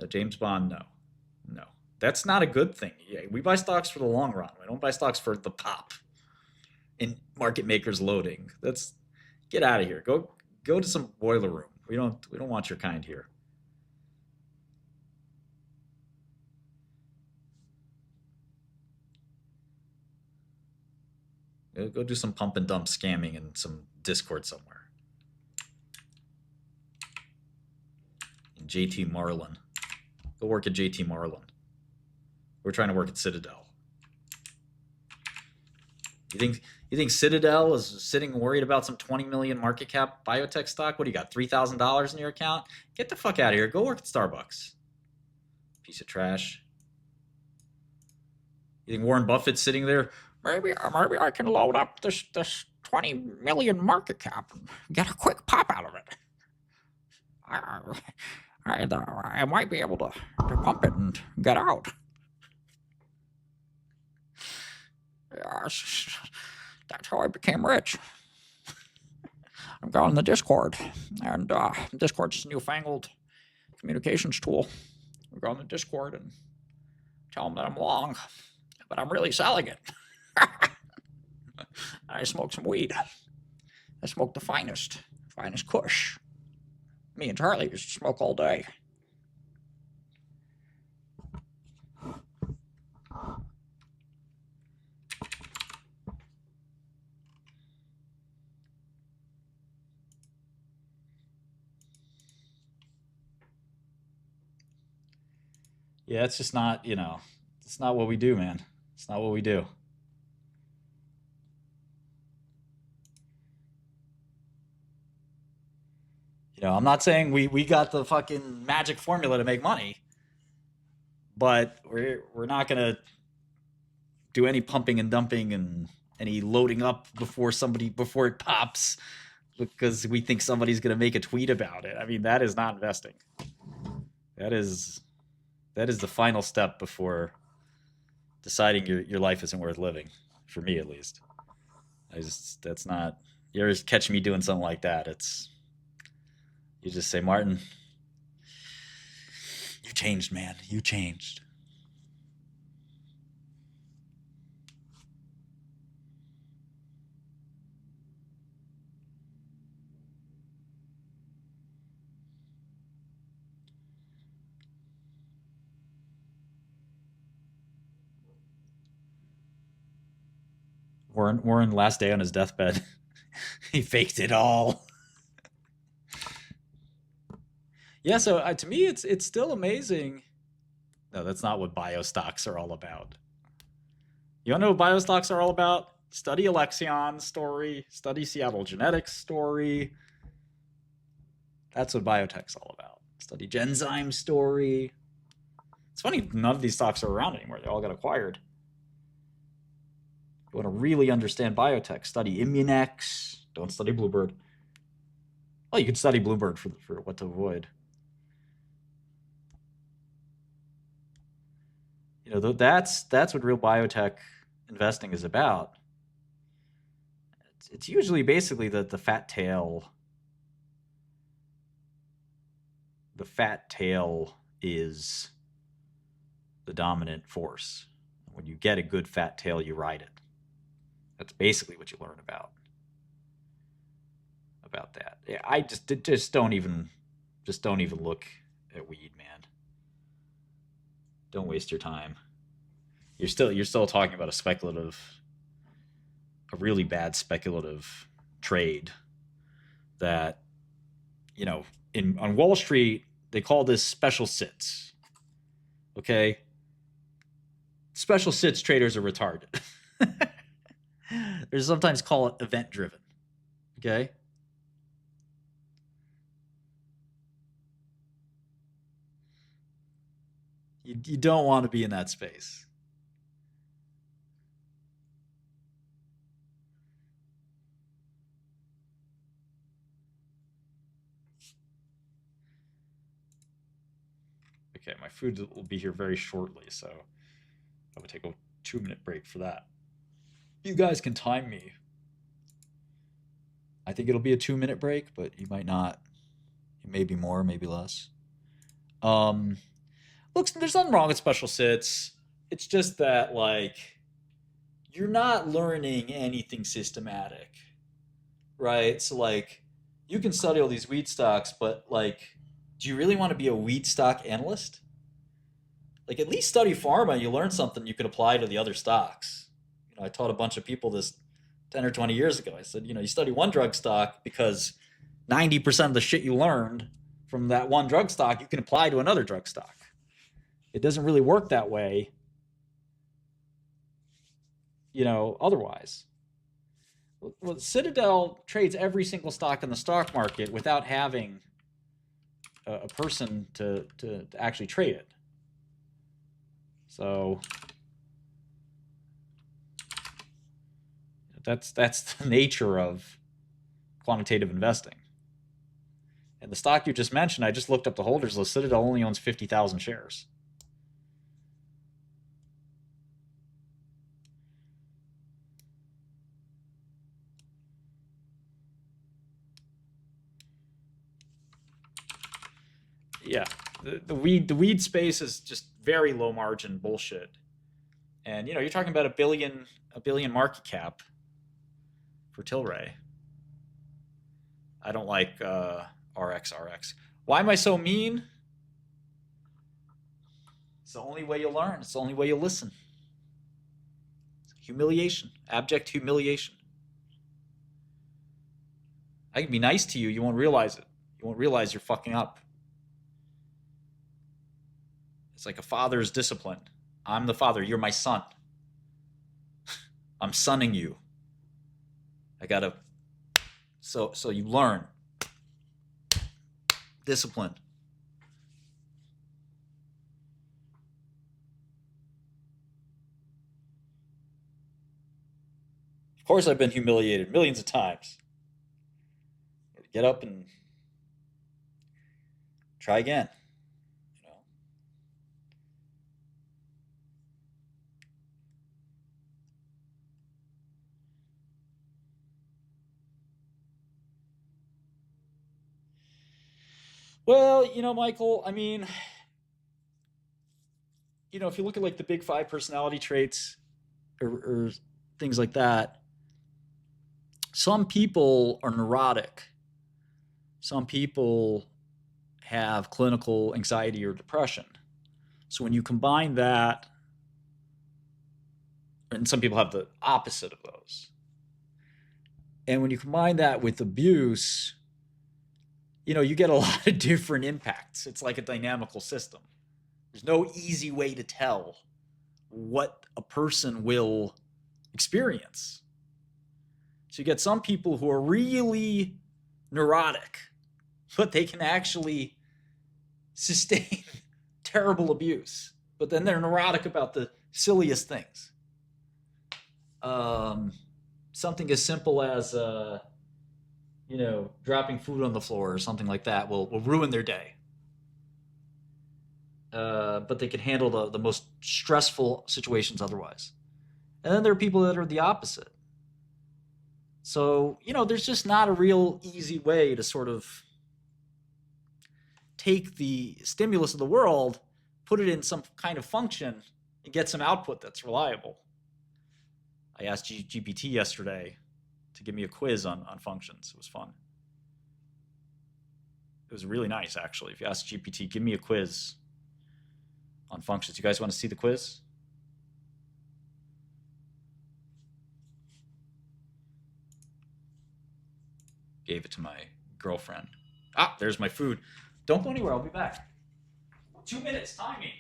No, James Bond, no. No. That's not a good thing. Yeah, we buy stocks for the long run. We don't buy stocks for the pop and market makers loading. That's get out of here. Go to some boiler room. We don't want your kind here. Go do some pump and dump scamming in some Discord somewhere. And JT Marlin. Go work at JT Marlin. We're trying to work at Citadel. You think Citadel is sitting worried about some 20 million market cap biotech stock? What do you got? $3,000 in your account? Get the fuck out of here. Go work at Starbucks. Piece of trash. You think Warren Buffett's sitting there? Maybe I can load up this 20 million market cap and get a quick pop out of it. I might be able to pump it and get out. Yes, that's how I became rich. I'm going in the Discord, and Discord's newfangled communications tool. We go on the Discord and tell them that I'm long, but I'm really selling it. I smoke some weed. I smoke the finest kush. Me and Charlie used to smoke all day. Yeah, it's just not, it's not what we do, man. It's not what we do. I'm not saying we got the fucking magic formula to make money, but we're not gonna do any pumping and dumping and any loading up before it pops because we think somebody's gonna make a tweet about it. I mean, that is not investing. That is the final step before deciding your life isn't worth living. For me, at least. That's not. You ever catch me doing something like that? You just say, Martin, you changed, man. You changed. Warren, last day on his deathbed, he faked it all. Yeah, so to me, it's still amazing. No, that's not what bio stocks are all about. You want to know what bio stocks are all about? Study Alexion's story, study Seattle Genetics story. That's what biotech's all about. Study Genzyme's story. It's funny, none of these stocks are around anymore. They all got acquired. You want to really understand biotech, study Immunex. Don't study Bluebird. Well, you could study Bluebird for what to avoid. That's what real biotech investing is about. It's usually basically the fat tail. The fat tail is the dominant force. When you get a good fat tail, you ride it. That's basically what you learn about that. Yeah, I just don't even look at weed, man. Don't waste your time. You're still talking about a really bad speculative trade that in on Wall Street they call this special sits. Okay, special sits traders are retarded. They sometimes call it event driven. Okay. You don't want to be in that space. Okay, my food will be here very shortly, so I would take a 2-minute break for that. You guys can time me. I think it'll be a 2-minute break, but you might not. It may be more, maybe less. Um, Look, there's nothing wrong with special sits. It's just that, like, you're not learning anything systematic, right? So, like, you can study all these weed stocks, but, like, do you really want to be a weed stock analyst? Like, at least study pharma. You learn something you can apply to the other stocks. I taught a bunch of people this 10 or 20 years ago. I said, you study one drug stock because 90% of the shit you learned from that one drug stock you can apply to another drug stock. It doesn't really work that way, otherwise. Well, Citadel trades every single stock in the stock market without having a person to actually trade it. So that's the nature of quantitative investing. And the stock you just mentioned, I just looked up the holders list. Citadel only owns 50,000 shares. Yeah, the weed space is just very low margin bullshit. And you're talking about a billion market cap for Tilray. I don't like RX. Why am I so mean? It's the only way you learn. It's the only way you listen. Humiliation, abject humiliation. I can be nice to you. You won't realize it. You won't realize you're fucking up. It's like a father's discipline. I'm the father. You're my son. I'm sonning you. I gotta. So you learn. Discipline. Of course, I've been humiliated millions of times. Get up and try again. Well, Michael, I mean, if you look at like the big five personality traits or things like that, some people are neurotic. Some people have clinical anxiety or depression. So when you combine that, and some people have the opposite of those. And when you combine that with abuse, you get a lot of different impacts. It's like a dynamical system. There's no easy way to tell what a person will experience. So you get some people who are really neurotic, but they can actually sustain terrible abuse. But then they're neurotic about the silliest things. Something as simple as dropping food on the floor or something like that will ruin their day. But they can handle the most stressful situations otherwise. And then there are people that are the opposite. So, there's just not a real easy way to sort of take the stimulus of the world, put it in some kind of function, and get some output that's reliable. I asked GPT yesterday to give me a quiz on functions. It was fun. It was really nice, actually. If you ask GPT, give me a quiz on functions. You guys want to see the quiz? Gave it to my girlfriend. There's my food. Don't go anywhere. I'll be back. 2 minutes, timing.